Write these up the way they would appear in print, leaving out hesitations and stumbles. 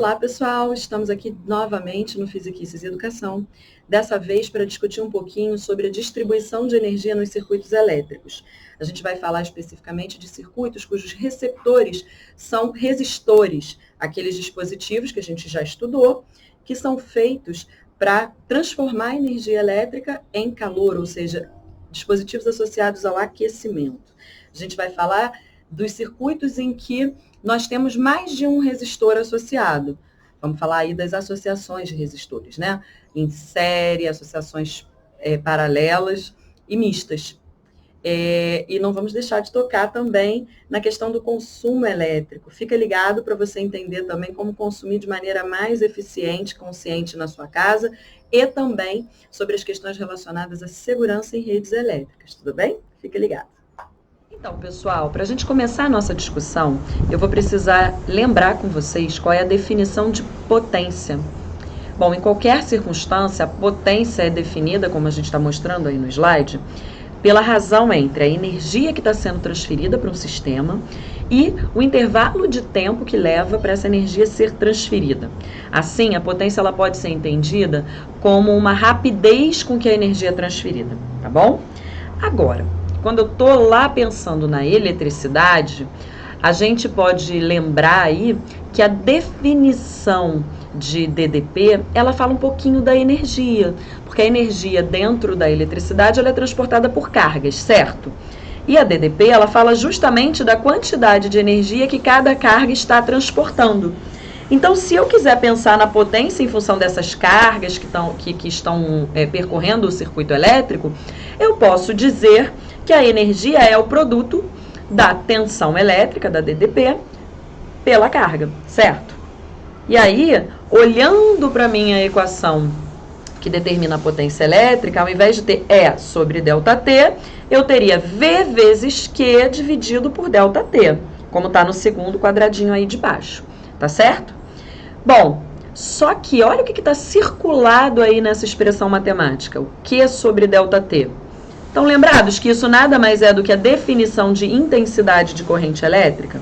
Olá, pessoal! Estamos aqui novamente no Fisiquices e Educação, dessa vez para discutir um pouquinho sobre a distribuição de energia nos circuitos elétricos. A gente vai falar especificamente de circuitos cujos receptores são resistores, aqueles dispositivos que a gente já estudou, que são feitos para transformar a energia elétrica em calor, ou seja, dispositivos associados ao aquecimento. A gente vai falar dos circuitos em que nós temos mais de um resistor associado. Vamos falar aí das associações de resistores, né? Em série, associações paralelas e mistas. E não vamos deixar de tocar também na questão do consumo elétrico. Fica ligado para você entender também como consumir de maneira mais eficiente, consciente na sua casa, e também sobre as questões relacionadas à segurança em redes elétricas, tudo bem? Fica ligado. Então, pessoal, para a gente começar a nossa discussão, eu vou precisar lembrar com vocês qual é a definição de potência. Bom, em qualquer circunstância, a potência é definida, como a gente está mostrando aí no slide, pela razão entre a energia que está sendo transferida para um sistema e o intervalo de tempo que leva para essa energia ser transferida. Assim, a potência ela pode ser entendida como uma rapidez com que a energia é transferida, tá bom? Agora, quando eu estou lá pensando na eletricidade, a gente pode lembrar aí que a definição de DDP, ela fala um pouquinho da energia, porque a energia dentro da eletricidade ela é transportada por cargas, certo? E a DDP, ela fala justamente da quantidade de energia que cada carga está transportando. Então, se eu quiser pensar na potência em função dessas cargas que estão percorrendo o circuito elétrico, eu posso dizer que a energia é o produto da tensão elétrica, da DDP, pela carga, certo? E aí, olhando para a minha equação que determina a potência elétrica, ao invés de ter E sobre ΔT, eu teria V vezes Q dividido por ΔT, como está no segundo quadradinho aí de baixo, tá certo? Bom, só que olha o que está circulado aí nessa expressão matemática, o Q sobre ΔT. Estão lembrados que isso nada mais é do que a definição de intensidade de corrente elétrica?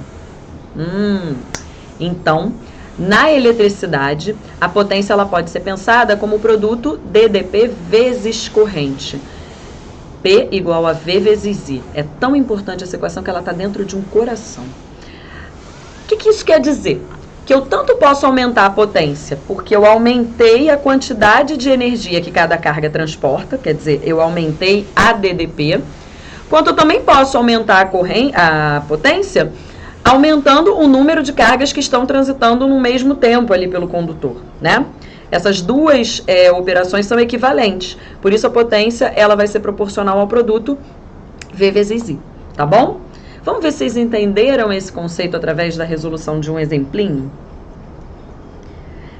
Então, na eletricidade, a potência ela pode ser pensada como o produto DDP vezes corrente. P igual a V vezes I. É tão importante essa equação que ela está dentro de um coração. O que isso quer dizer? Que eu tanto posso aumentar a potência, porque eu aumentei a quantidade de energia que cada carga transporta, quer dizer, eu aumentei a DDP, quanto eu também posso aumentar a potência, aumentando o número de cargas que estão transitando no mesmo tempo ali pelo condutor, né? Essas duas operações são equivalentes, por isso a potência ela vai ser proporcional ao produto V vezes I, tá bom? Vamos ver se vocês entenderam esse conceito através da resolução de um exemplinho?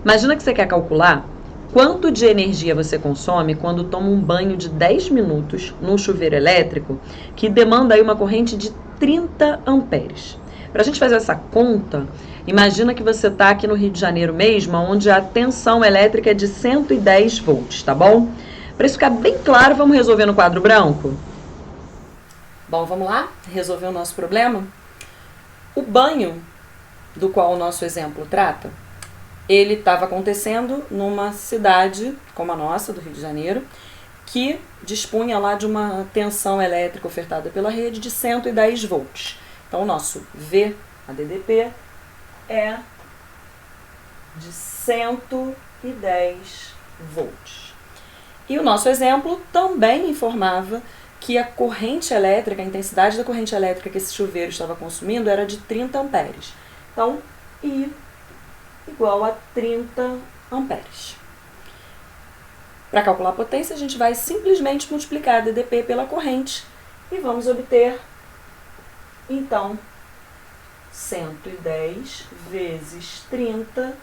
Imagina que você quer calcular quanto de energia você consome quando toma um banho de 10 minutos num chuveiro elétrico que demanda aí uma corrente de 30 amperes. Para a gente fazer essa conta, imagina que você está aqui no Rio de Janeiro mesmo, onde a tensão elétrica é de 110 volts, tá bom? Para isso ficar bem claro, vamos resolver no quadro branco? Bom, vamos lá resolver o nosso problema? O banho do qual o nosso exemplo trata, ele estava acontecendo numa cidade como a nossa, do Rio de Janeiro, que dispunha lá de uma tensão elétrica ofertada pela rede de 110 volts. Então, o nosso V, a DDP, é de 110 volts. E o nosso exemplo também informava que a corrente elétrica, a intensidade da corrente elétrica que esse chuveiro estava consumindo era de 30 amperes. Então, I igual a 30 amperes. Para calcular a potência, a gente vai simplesmente multiplicar a DDP pela corrente e vamos obter, então, 110 vezes 30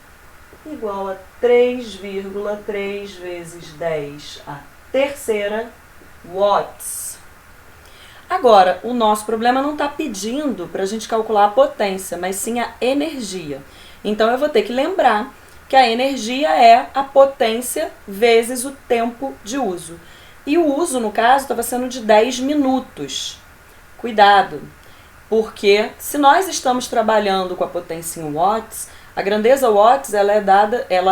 igual a 3,3 vezes 10 a terceira watts. Agora, o nosso problema não está pedindo para a gente calcular a potência, mas sim a energia. Então, eu vou ter que lembrar que a energia é a potência vezes o tempo de uso. E o uso, no caso, estava sendo de 10 minutos. Cuidado, porque se nós estamos trabalhando com a potência em watts, A grandeza watts, ela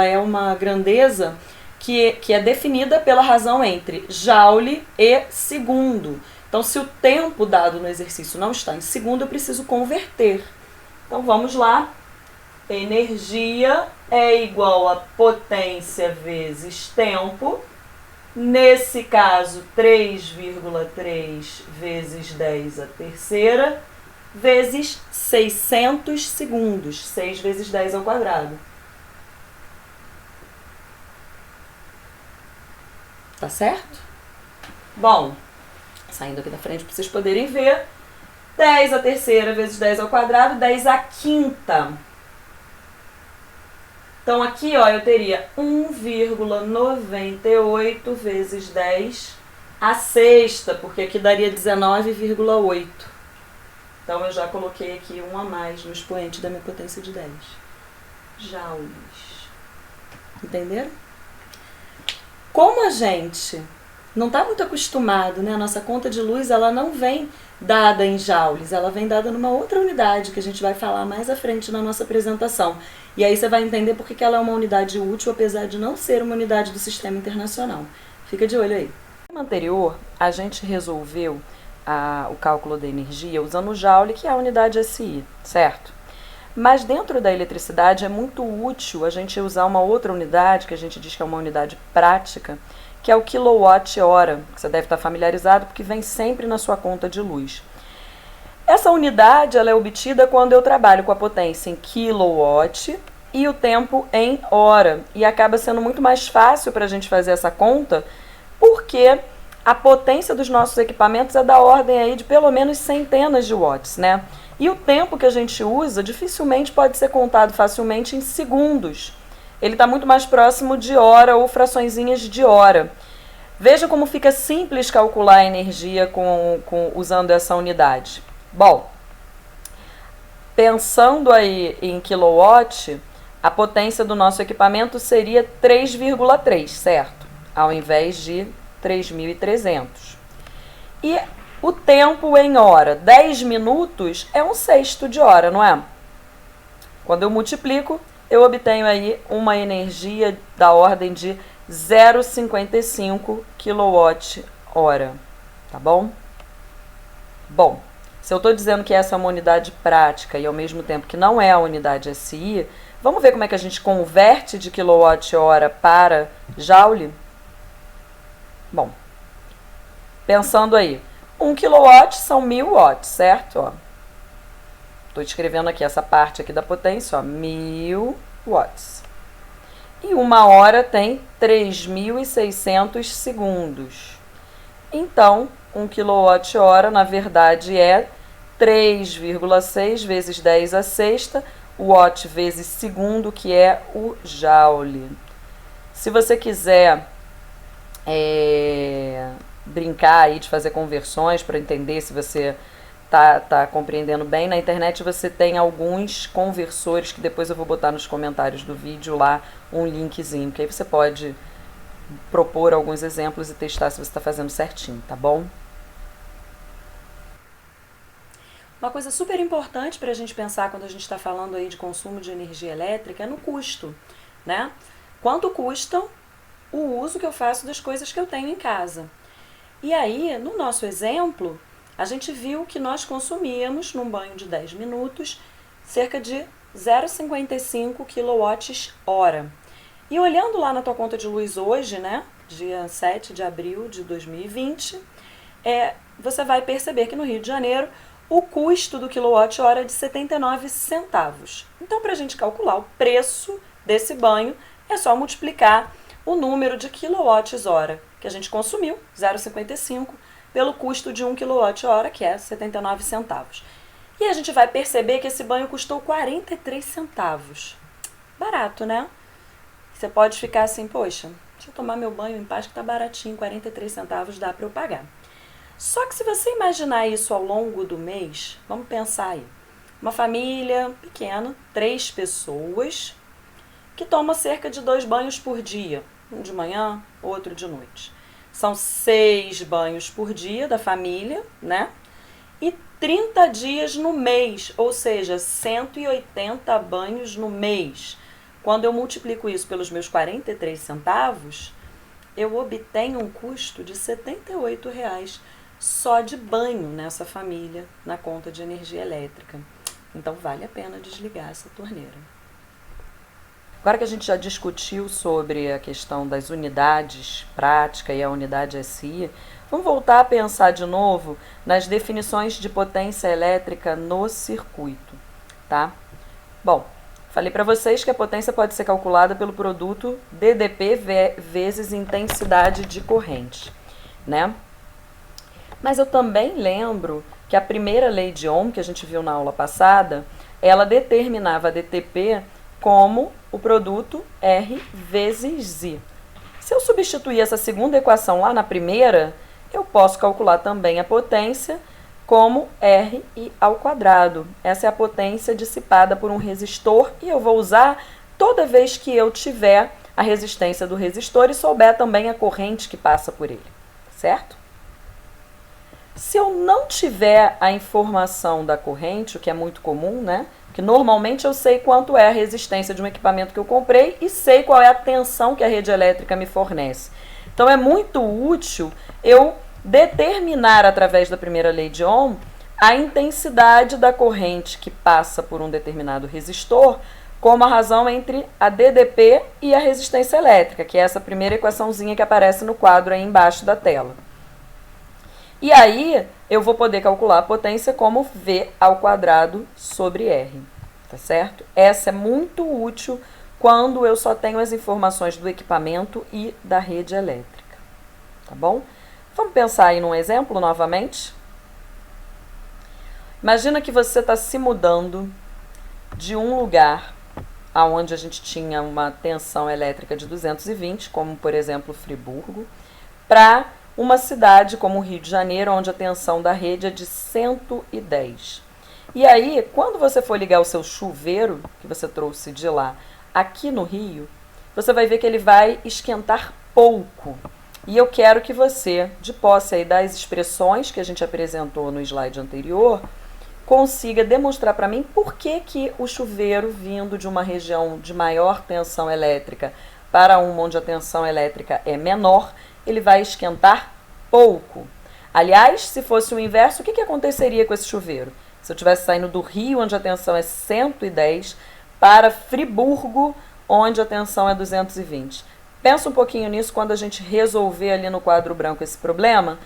é uma grandeza que é definida pela razão entre joule e segundo. Então, se o tempo dado no exercício não está em segundo, eu preciso converter. Então, vamos lá. Energia é igual a potência vezes tempo. Nesse caso, 3,3 vezes 10 a terceira, vezes 600 segundos. 6 vezes 10 ao quadrado. Tá certo? Bom, saindo aqui da frente para vocês poderem ver. 10 a terceira vezes 10 ao quadrado, 10 a quinta. Então, aqui, ó, eu teria 1,98 vezes 10 a sexta, porque aqui daria 19,8. Então, eu já coloquei aqui um a mais no expoente da minha potência de 10 joules. Entenderam? Como a gente não está muito acostumado, né? A nossa conta de luz, ela não vem dada em joules, ela vem dada numa outra unidade que a gente vai falar mais à frente na nossa apresentação. E aí você vai entender por que ela é uma unidade útil, apesar de não ser uma unidade do sistema internacional. Fica de olho aí. No anterior, a gente resolveu o cálculo da energia usando o joule, que é a unidade SI, certo? Mas dentro da eletricidade é muito útil a gente usar uma outra unidade, que a gente diz que é uma unidade prática, que é o quilowatt-hora, que você deve estar familiarizado, porque vem sempre na sua conta de luz. Essa unidade ela é obtida quando eu trabalho com a potência em quilowatt e o tempo em hora. E acaba sendo muito mais fácil para a gente fazer essa conta, porque a potência dos nossos equipamentos é da ordem aí de pelo menos centenas de watts, né? E o tempo que a gente usa dificilmente pode ser contado facilmente em segundos. Ele está muito mais próximo de hora ou fraçõezinhas de hora. Veja como fica simples calcular a energia usando essa unidade. Bom, pensando aí em quilowatt, a potência do nosso equipamento seria 3,3, certo? Ao invés de 3.300. E o tempo em hora, 10 minutos, é 1/6 de hora, não é? Quando eu multiplico, eu obtenho aí uma energia da ordem de 0,55 kWh, tá bom? Bom, se eu estou dizendo que essa é uma unidade prática e ao mesmo tempo que não é a unidade SI, vamos ver como é que a gente converte de kWh para joule? Bom, pensando aí, 1 kW são 1000 watts, certo? Estou escrevendo aqui essa parte aqui da potência, 1000 watts. E 1 hora tem 3.600 segundos. Então, 1 kWh, na verdade, é 3,6 vezes 10 a sexta, watt vezes segundo, que é o joule. Se você quiser brincar aí de fazer conversões para entender se você tá compreendendo bem, na internet você tem alguns conversores que depois eu vou botar nos comentários do vídeo lá um linkzinho, que aí você pode propor alguns exemplos e testar se você está fazendo certinho, tá bom? Uma coisa super importante para a gente pensar quando a gente está falando aí de consumo de energia elétrica é no custo, né? Quanto custam o uso que eu faço das coisas que eu tenho em casa. E aí, no nosso exemplo, a gente viu que nós consumíamos, num banho de 10 minutos, cerca de 0,55 kWh. E olhando lá na tua conta de luz hoje, né, dia 7 de abril de 2020, você vai perceber que no Rio de Janeiro o custo do quilowatt-hora é de 79 centavos. Então, para a gente calcular o preço desse banho, é só multiplicar o número de quilowatts-hora que a gente consumiu, 0,55, pelo custo de 1 kWh, que é 79 centavos. E a gente vai perceber que esse banho custou 43 centavos. Barato, né? Você pode ficar assim, poxa, deixa eu tomar meu banho em paz que tá baratinho, 43 centavos dá para eu pagar. Só que se você imaginar isso ao longo do mês, vamos pensar aí, uma família pequena, 3 pessoas, que toma cerca de 2 banhos por dia, um de manhã, outro de noite. São 6 banhos por dia da família, né? E 30 dias no mês, ou seja, 180 banhos no mês. Quando eu multiplico isso pelos meus 43 centavos, eu obtenho um custo de R$ 78 só de banho nessa família, na conta de energia elétrica. Então vale a pena desligar essa torneira. Agora que a gente já discutiu sobre a questão das unidades prática e a unidade SI, vamos voltar a pensar de novo nas definições de potência elétrica no circuito, tá? Bom, falei para vocês que a potência pode ser calculada pelo produto DDP vezes intensidade de corrente, né? Mas eu também lembro que a primeira lei de Ohm, que a gente viu na aula passada, ela determinava a DTP como o produto R vezes Z. Se eu substituir essa segunda equação lá na primeira, eu posso calcular também a potência como RI ao quadrado. Essa é a potência dissipada por um resistor e eu vou usar toda vez que eu tiver a resistência do resistor e souber também a corrente que passa por ele, certo? Se eu não tiver a informação da corrente, o que é muito comum, né? Que normalmente eu sei quanto é a resistência de um equipamento que eu comprei e sei qual é a tensão que a rede elétrica me fornece. Então é muito útil eu determinar através da primeira lei de Ohm a intensidade da corrente que passa por um determinado resistor como a razão entre a DDP e a resistência elétrica, que é essa primeira equaçãozinha que aparece no quadro aí embaixo da tela. E aí, eu vou poder calcular a potência como V ao quadrado sobre R, tá certo? Essa é muito útil quando eu só tenho as informações do equipamento e da rede elétrica, tá bom? Vamos pensar aí num exemplo novamente? Imagina que você está se mudando de um lugar onde a gente tinha uma tensão elétrica de 220, como por exemplo Friburgo, para uma cidade como o Rio de Janeiro, onde a tensão da rede é de 110. E aí, quando você for ligar o seu chuveiro, que você trouxe de lá, aqui no Rio, você vai ver que ele vai esquentar pouco. E eu quero que você, de posse aí das expressões que a gente apresentou no slide anterior, consiga demonstrar para mim por que o chuveiro vindo de uma região de maior tensão elétrica para uma onde a tensão elétrica é menor, ele vai esquentar pouco. Aliás, se fosse o inverso, o que aconteceria com esse chuveiro? Se eu estivesse saindo do Rio, onde a tensão é 110, para Friburgo, onde a tensão é 220. Pensa um pouquinho nisso quando a gente resolver ali no quadro branco esse problema,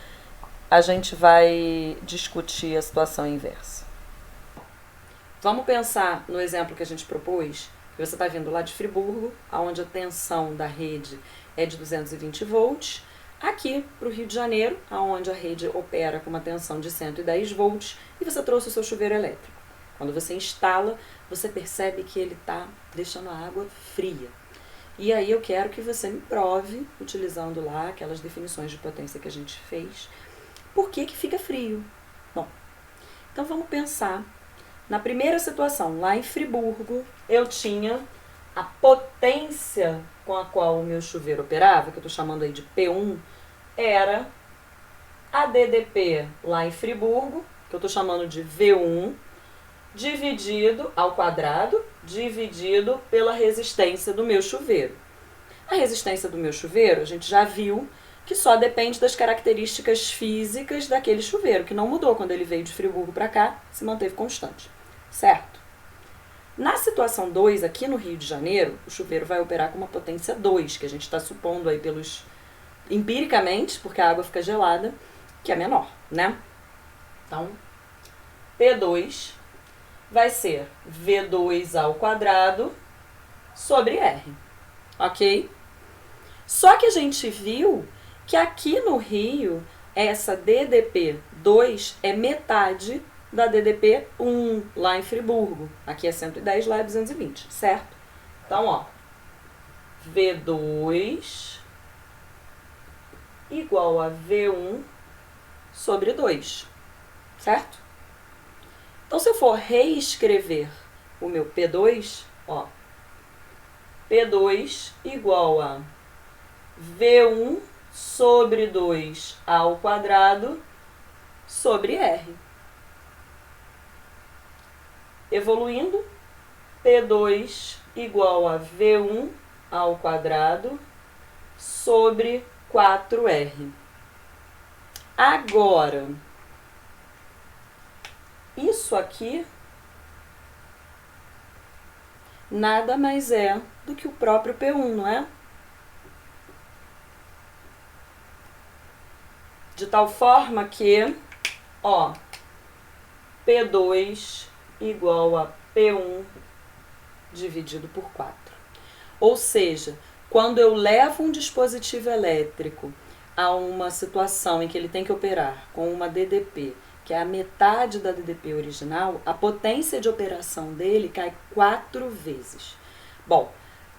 a gente vai discutir a situação inversa. Vamos pensar no exemplo que a gente propôs, que você está vindo lá de Friburgo, onde a tensão da rede é de 220 volts, aqui para o Rio de Janeiro, onde a rede opera com uma tensão de 110 volts, e você trouxe o seu chuveiro elétrico. Quando você instala, você percebe que ele está deixando a água fria. E aí eu quero que você me prove, utilizando lá aquelas definições de potência que a gente fez, por que fica frio. Bom, então vamos pensar. Na primeira situação, lá em Friburgo, eu tinha a potência com a qual o meu chuveiro operava, que eu estou chamando aí de P1, era a DDP lá em Friburgo, que eu estou chamando de V1, dividido ao quadrado, dividido pela resistência do meu chuveiro. A resistência do meu chuveiro, a gente já viu que só depende das características físicas daquele chuveiro, que não mudou quando ele veio de Friburgo para cá, se manteve constante, certo? Na situação 2, aqui no Rio de Janeiro, o chuveiro vai operar com uma potência 2, que a gente está supondo aí empiricamente, porque a água fica gelada, que é menor, né? Então, P2 vai ser V2 ao quadrado sobre R, ok? Só que a gente viu que aqui no Rio, essa DDP2 é metade da DDP1 lá em Friburgo. Aqui é 110, lá é 220, certo? Então, ó, V2 igual a V1 sobre 2, certo? Então, se eu for reescrever o meu P2, ó, P2 igual a V1 sobre 2 ao quadrado sobre R. Evoluindo, P2 igual a V1 ao quadrado sobre 4R. Agora, isso aqui nada mais é do que o próprio P1, não é? De tal forma que, ó, P2 igual a P1 dividido por 4. Ou seja, quando eu levo um dispositivo elétrico a uma situação em que ele tem que operar com uma DDP, que é a metade da DDP original, a potência de operação dele cai 4 vezes. Bom,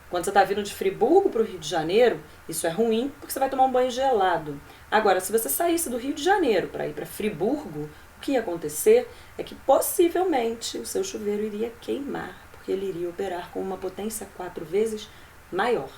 quando você está vindo de Friburgo para o Rio de Janeiro, isso é ruim porque você vai tomar um banho gelado. Agora, se você saísse do Rio de Janeiro para ir para Friburgo, o que ia acontecer é que possivelmente o seu chuveiro iria queimar, porque ele iria operar com uma potência 4 vezes maior.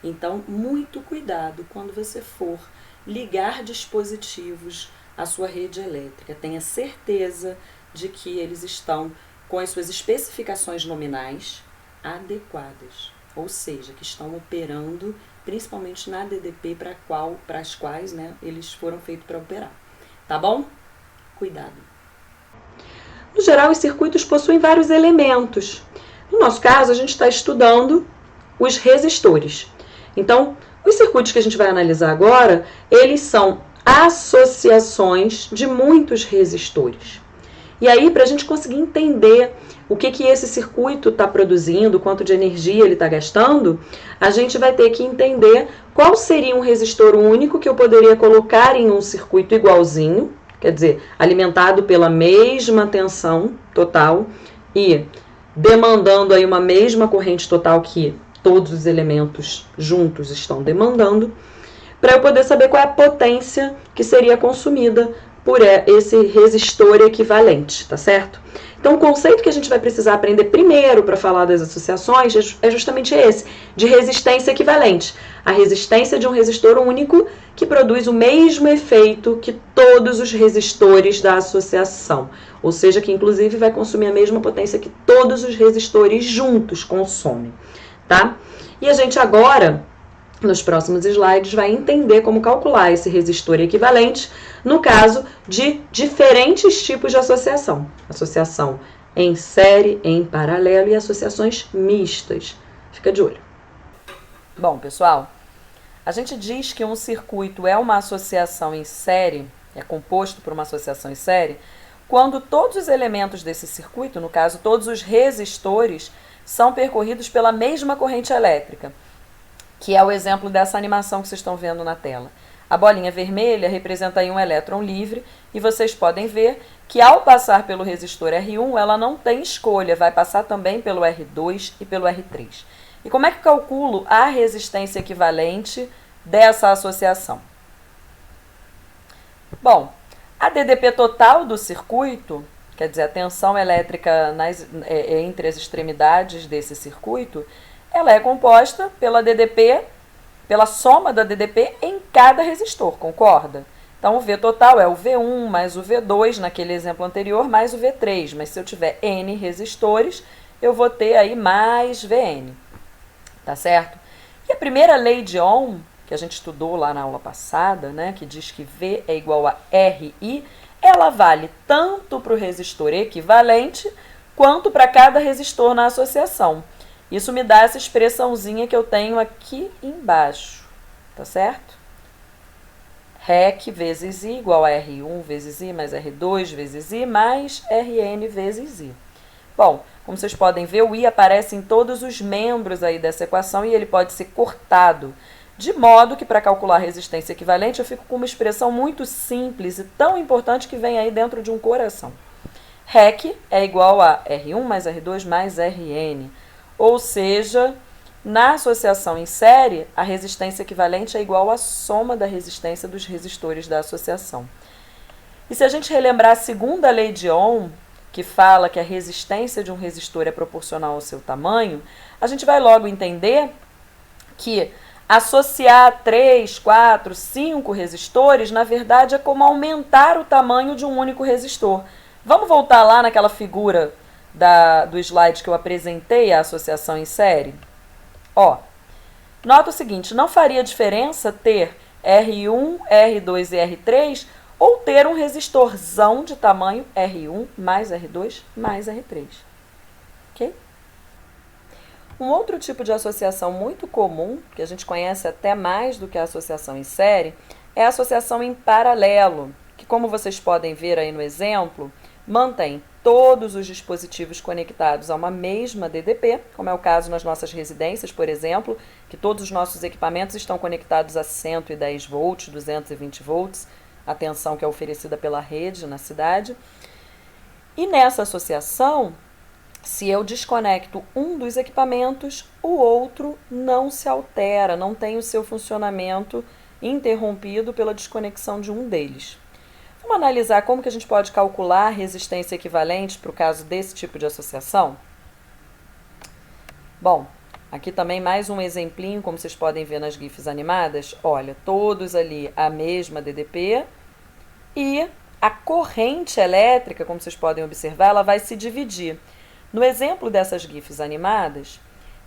Então, muito cuidado quando você for ligar dispositivos à sua rede elétrica. Tenha certeza de que eles estão com as suas especificações nominais adequadas, ou seja, que estão operando principalmente na DDP para as quais, né, eles foram feitos para operar. Tá bom? Cuidado. No geral, os circuitos possuem vários elementos. No nosso caso, a gente está estudando os resistores. Então, os circuitos que a gente vai analisar agora, eles são associações de muitos resistores. E aí, para a gente conseguir entender o que esse circuito está produzindo, quanto de energia ele está gastando, a gente vai ter que entender qual seria um resistor único que eu poderia colocar em um circuito igualzinho, quer dizer, alimentado pela mesma tensão total e demandando aí uma mesma corrente total que todos os elementos juntos estão demandando, para eu poder saber qual é a potência que seria consumida por esse resistor equivalente, tá certo? Então, o conceito que a gente vai precisar aprender primeiro para falar das associações é justamente esse, de resistência equivalente. A resistência de um resistor único que produz o mesmo efeito que todos os resistores da associação. Ou seja, que inclusive vai consumir a mesma potência que todos os resistores juntos consomem, tá? E a gente agora, nos próximos slides, vai entender como calcular esse resistor equivalente no caso de diferentes tipos de associação. Associação em série, em paralelo e associações mistas. Fica de olho. Bom, pessoal, a gente diz que um circuito é uma associação em série, é composto por uma associação em série, quando todos os elementos desse circuito, no caso todos os resistores, são percorridos pela mesma corrente elétrica, que é o exemplo dessa animação que vocês estão vendo na tela. A bolinha vermelha representa aí um elétron livre e vocês podem ver que ao passar pelo resistor R1, ela não tem escolha, vai passar também pelo R2 e pelo R3. E como é que eu calculo a resistência equivalente dessa associação? Bom, a DDP total do circuito, quer dizer, a tensão elétrica entre as extremidades desse circuito, ela é composta pela DDP, pela soma da DDP em cada resistor, concorda? Então, o V total é o V1 mais o V2, naquele exemplo anterior, mais o V3. Mas se eu tiver N resistores, eu vou ter aí mais Vn. Tá certo? E a primeira lei de Ohm, que a gente estudou lá na aula passada, né, que diz que V é igual a RI, ela vale tanto para o resistor equivalente, quanto para cada resistor na associação. Isso me dá essa expressãozinha que eu tenho aqui embaixo, tá certo? REC vezes I igual a R1 vezes I mais R2 vezes I mais Rn vezes I. Bom, como vocês podem ver, o I aparece em todos os membros aí dessa equação e ele pode ser cortado, de modo que para calcular a resistência equivalente eu fico com uma expressão muito simples e tão importante que vem aí dentro de um coração. REC é igual a R1 mais R2 mais Rn. Ou seja, na associação em série, a resistência equivalente é igual à soma da resistência dos resistores da associação. E se a gente relembrar a segunda lei de Ohm, que fala que a resistência de um resistor é proporcional ao seu tamanho, a gente vai logo entender que associar 3, 4, 5 resistores, na verdade, é como aumentar o tamanho de um único resistor. Vamos voltar lá naquela figura do slide que eu apresentei a associação em série? Ó, nota o seguinte, não faria diferença ter R1, R2 e R3 ou ter um resistorzão de tamanho R1 mais R2 mais R3. Ok? Um outro tipo de associação muito comum, que a gente conhece até mais do que a associação em série, é a associação em paralelo, que, como vocês podem ver aí no exemplo, mantém todos os dispositivos conectados a uma mesma DDP, como é o caso nas nossas residências, por exemplo, que todos os nossos equipamentos estão conectados a 110 volts, 220 volts, a tensão que é oferecida pela rede na cidade. E nessa associação, se eu desconecto um dos equipamentos, o outro não se altera, não tem o seu funcionamento interrompido pela desconexão de um deles. Vamos analisar como que a gente pode calcular a resistência equivalente para o caso desse tipo de associação? Bom, aqui também mais um exemplinho, como vocês podem ver nas GIFs animadas. Olha, todos ali a mesma DDP e a corrente elétrica, como vocês podem observar, ela vai se dividir. No exemplo dessas GIFs animadas,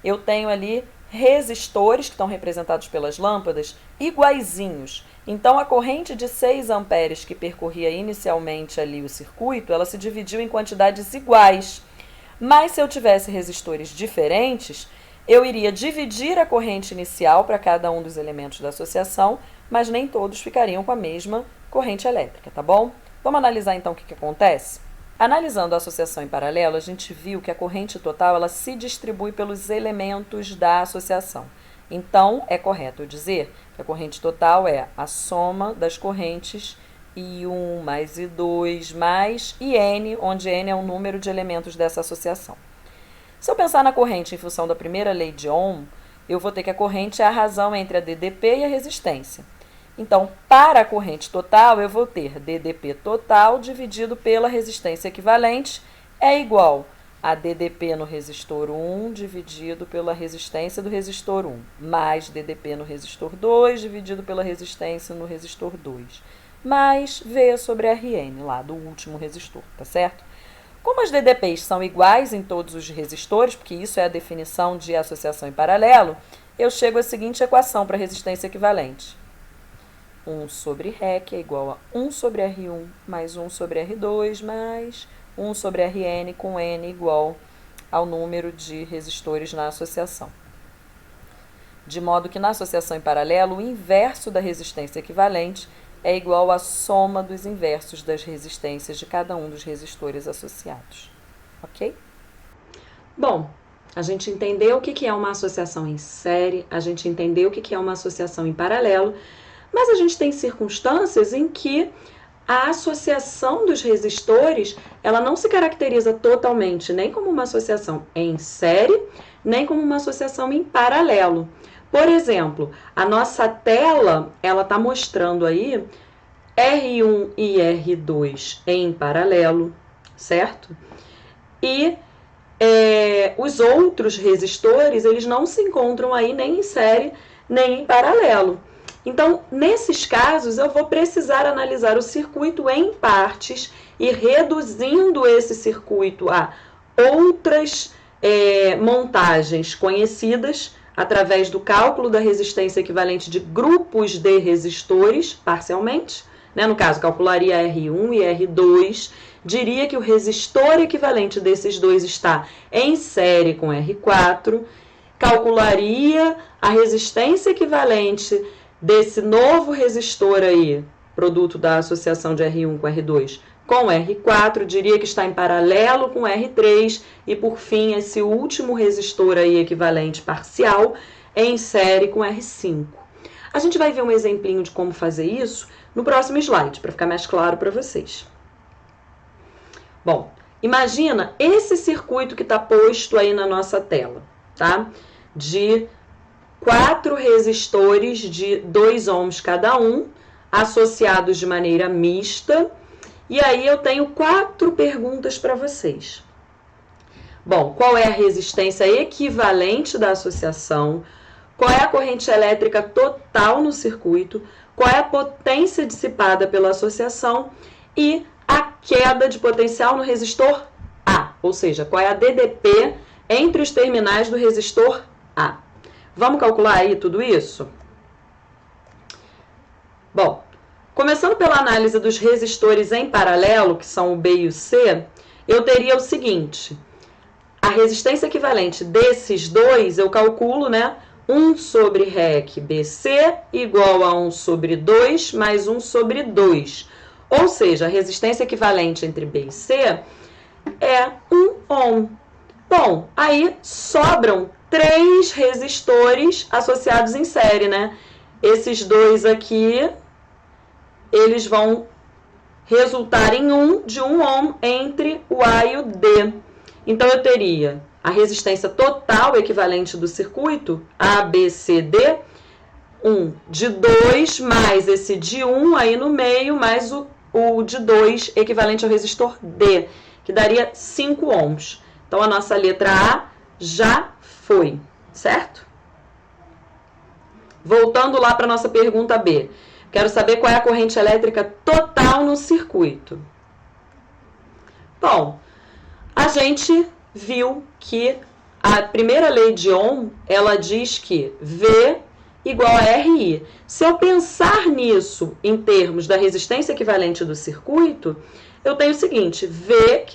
eu tenho ali resistores, que estão representados pelas lâmpadas, iguaizinhos. Então, a corrente de 6 amperes que percorria inicialmente ali o circuito, ela se dividiu em quantidades iguais. Mas se eu tivesse resistores diferentes, eu iria dividir a corrente inicial para cada um dos elementos da associação, mas nem todos ficariam com a mesma corrente elétrica, tá bom? Vamos analisar então o que acontece? Analisando a associação em paralelo, a gente viu que a corrente total ela se distribui pelos elementos da associação. Então, é correto eu dizer que a corrente total é a soma das correntes I1 mais I2 mais IN, onde N é o número de elementos dessa associação. Se eu pensar na corrente em função da primeira lei de Ohm, eu vou ter que a corrente é a razão entre a DDP e a resistência. Então, para a corrente total, eu vou ter DDP total dividido pela resistência equivalente é igual a DDP no resistor 1 dividido pela resistência do resistor 1, mais DDP no resistor 2 dividido pela resistência no resistor 2, mais V sobre Rn, lá do último resistor, tá certo? Como as DDPs são iguais em todos os resistores, porque isso é a definição de associação em paralelo, eu chego à seguinte equação para resistência equivalente. 1 sobre REC é igual a 1 sobre R1 mais 1 sobre R2 mais 1 sobre Rn com N igual ao número de resistores na associação. De modo que na associação em paralelo, o inverso da resistência equivalente é igual à soma dos inversos das resistências de cada um dos resistores associados. Ok? Bom, a gente entendeu o que é uma associação em série, a gente entendeu o que é uma associação em paralelo, mas a gente tem circunstâncias em que a associação dos resistores, ela não se caracteriza totalmente nem como uma associação em série, nem como uma associação em paralelo. Por exemplo, a nossa tela, ela está mostrando aí R1 e R2 em paralelo, certo? E os outros resistores, eles não se encontram aí nem em série, nem em paralelo. Então, nesses casos, eu vou precisar analisar o circuito em partes e reduzindo esse circuito a outras montagens conhecidas através do cálculo da resistência equivalente de grupos de resistores, parcialmente. Né? No caso, calcularia R1 e R2, diria que o resistor equivalente desses dois está em série com R4, calcularia a resistência equivalente desse novo resistor aí, produto da associação de R1 com R2, com R4, diria que está em paralelo com R3 e, por fim, esse último resistor aí equivalente parcial em série com R5. A gente vai ver um exemplinho de como fazer isso no próximo slide, para ficar mais claro para vocês. Bom, imagina esse circuito que está posto aí na nossa tela, tá? De 4 resistores de 2 ohms cada um, associados de maneira mista. E aí eu tenho 4 perguntas para vocês. Bom, qual é a resistência equivalente da associação? Qual é a corrente elétrica total no circuito? Qual é a potência dissipada pela associação? E a queda de potencial no resistor A. ou seja, qual é a DDP entre os terminais do resistor A. Vamos calcular aí tudo isso? Bom, começando pela análise dos resistores em paralelo, que são o B e o C, eu teria o seguinte: a resistência equivalente desses dois, eu calculo, né? 1 sobre REC BC igual a 1 sobre 2 mais 1 sobre 2. Ou seja, a resistência equivalente entre B e C é 1 ohm. Bom, aí sobram 3 resistores associados em série, né? Esses dois aqui, eles vão resultar em 1 de 1 ohm entre o A e o D. Então, eu teria a resistência total equivalente do circuito, A, B, C, D, 1 de 2 mais esse de 1 aí no meio, mais o de 2 equivalente ao resistor D, que daria 5 ohms. Então, a nossa letra A já foi, certo? Voltando lá para a nossa pergunta B. Quero saber qual é a corrente elétrica total no circuito. Bom, a gente viu que a primeira lei de Ohm, ela diz que V igual a RI. Se eu pensar nisso em termos da resistência equivalente do circuito, eu tenho o seguinte: V,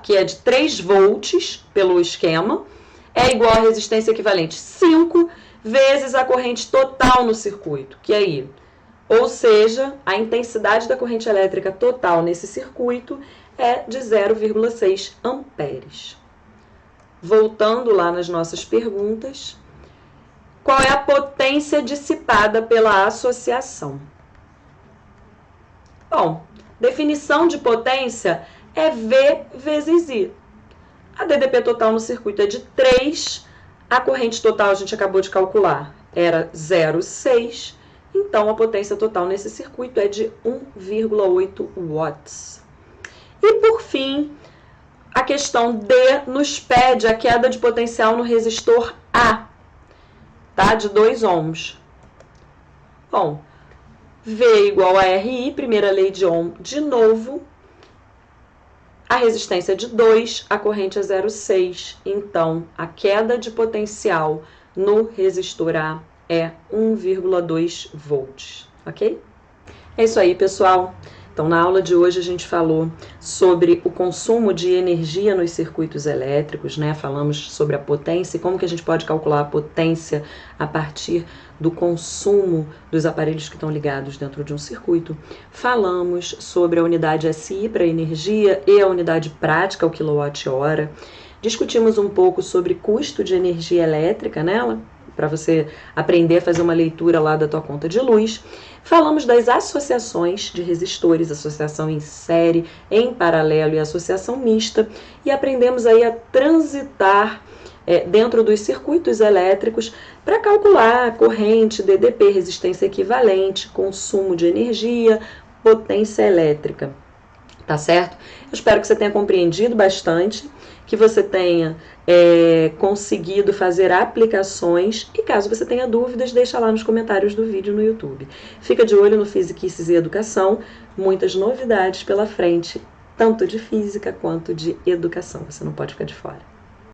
que é de 3 volts pelo esquema, é igual a resistência equivalente 5 vezes a corrente total no circuito, que é I. Ou seja, a intensidade da corrente elétrica total nesse circuito é de 0,6 amperes. Voltando lá nas nossas perguntas, qual é a potência dissipada pela associação? Bom, definição de potência é V vezes I. A DDP total no circuito é de 3, a corrente total a gente acabou de calcular, era 0,6, então a potência total nesse circuito é de 1,8 watts. E por fim, a questão D nos pede a queda de potencial no resistor A, tá? De 2 ohms. Bom, V igual a RI, primeira lei de Ohm, de novo. A resistência é de 2, a corrente é 0,6. Então, a queda de potencial no resistor A é 1,2 volts, ok? É isso aí, pessoal. Então, na aula de hoje a gente falou sobre o consumo de energia nos circuitos elétricos, né? Falamos sobre a potência e como que a gente pode calcular a potência a partir do consumo dos aparelhos que estão ligados dentro de um circuito. Falamos sobre a unidade SI para energia e a unidade prática, o quilowatt-hora. Discutimos um pouco sobre custo de energia elétrica, né? Para você aprender a fazer uma leitura lá da tua conta de luz. Falamos das associações de resistores, associação em série, em paralelo e associação mista, e aprendemos aí a transitar dentro dos circuitos elétricos para calcular corrente, DDP, resistência equivalente, consumo de energia, potência elétrica. Tá certo? Eu espero que você tenha compreendido bastante, que você tenha conseguido fazer aplicações, e caso você tenha dúvidas, deixa lá nos comentários do vídeo no YouTube. Fica de olho no Fisiquices e Educação, muitas novidades pela frente, tanto de física quanto de educação, você não pode ficar de fora.